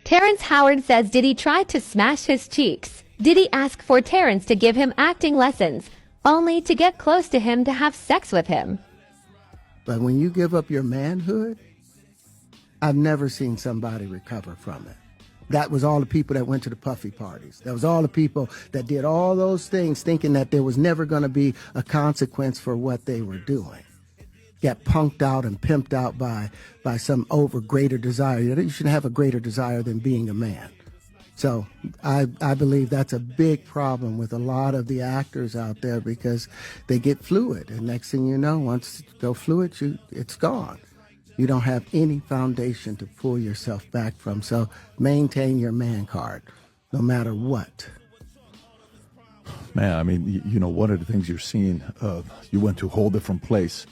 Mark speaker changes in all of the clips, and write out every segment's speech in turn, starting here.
Speaker 1: Terrence Howard says Diddy tried to smash his cheeks. Diddy asked for Terrence to give him acting lessons, only to get close to him to have sex with him.
Speaker 2: But when you give up your manhood, I've never seen somebody recover from it. That was all the people that went to the puffy parties. That was all the people that did all those things thinking that there was never going to be a consequence for what they were doing. Get punked out and pimped out by some greater desire. You shouldn't have a greater desire than being a man. So I believe that's a big problem with a lot of the actors out there because they get fluid. And next thing you know, once you go fluid, it's gone. You don't have any foundation to pull yourself back from. So maintain your man card, no matter what.
Speaker 3: Man, I mean, you know, one of the things you're seeing, you went to a whole different place.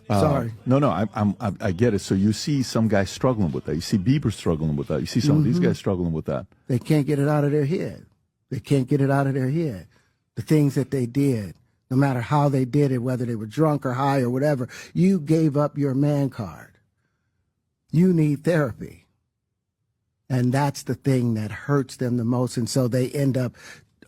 Speaker 2: Sorry.
Speaker 3: No, I get it. So you see some guys struggling with that. You see Bieber struggling with that. You see some of these guys struggling with that.
Speaker 2: They can't get it out of their head. They can't get it out of their head. The things that they did, no matter how they did it, whether they were drunk or high or whatever, you gave up your man card. You need therapy. And that's the thing that hurts them the most. And so they end up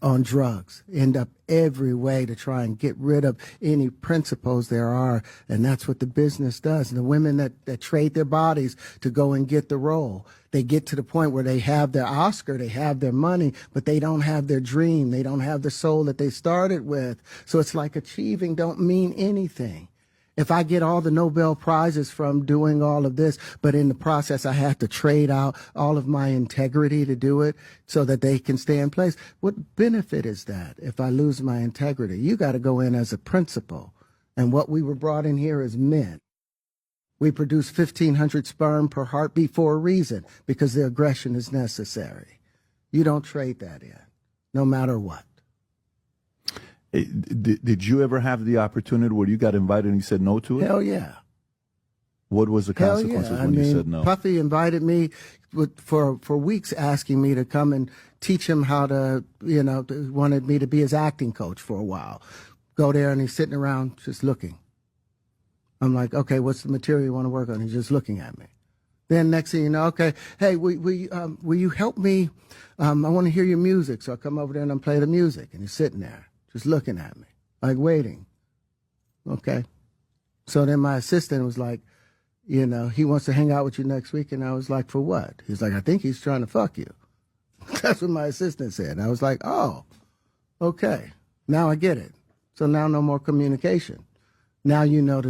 Speaker 2: on drugs, end up every way to try and get rid of any principles there are. And that's what the business does. And the women that trade their bodies to go and get the role, they get to the point where they have their Oscar, they have their money, but they don't have their dream. They don't have the soul that they started with. So it's like achieving don't mean anything. If I get all the Nobel Prizes from doing all of this, but in the process I have to trade out all of my integrity to do it so that they can stay in place, what benefit is that if I lose my integrity? You got to go in as a principal. And what we were brought in here as men. We produce 1,500 sperm per heartbeat for a reason, because the aggression is necessary. You don't trade that in, no matter what.
Speaker 3: Did you ever have the opportunity where you got invited and you said no to it?
Speaker 2: Hell yeah.
Speaker 3: What was the consequences when you said no?
Speaker 2: Puffy invited me for weeks, asking me to come and teach him how to, wanted me to be his acting coach for a while. Go there and he's sitting around just looking. I'm like, okay, what's the material you want to work on? He's just looking at me. Then next thing you know, okay, hey, will you help me? I want to hear your music. So I come over there and I play the music, and he's sitting there just looking at me, like waiting. Okay. So then my assistant was like, he wants to hang out with you next week. And I was like, for what? He's like, I think he's trying to fuck you. That's what my assistant said. And I was like, oh, okay. Now I get it. So now no more communication. Now you know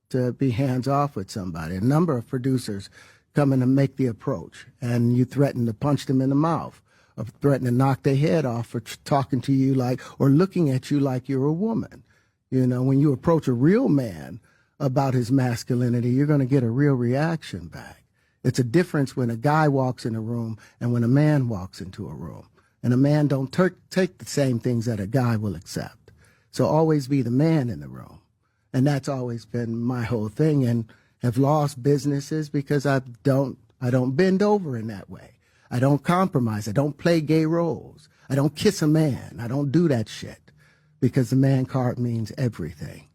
Speaker 2: to be hands off with somebody. A number of producers come in and make the approach, and you threaten to punch them in the mouth, or threaten to knock their head off for talking to you or looking at you like you're a woman. When you approach a real man about his masculinity, you're going to get a real reaction back. It's a difference when a guy walks in a room and when a man walks into a room. And a man don't take the same things that a guy will accept. So always be the man in the room. And that's always been my whole thing, and have lost businesses because I don't bend over in that way. I don't compromise. I don't play gay roles. I don't kiss a man. I don't do that shit, because the man card means everything.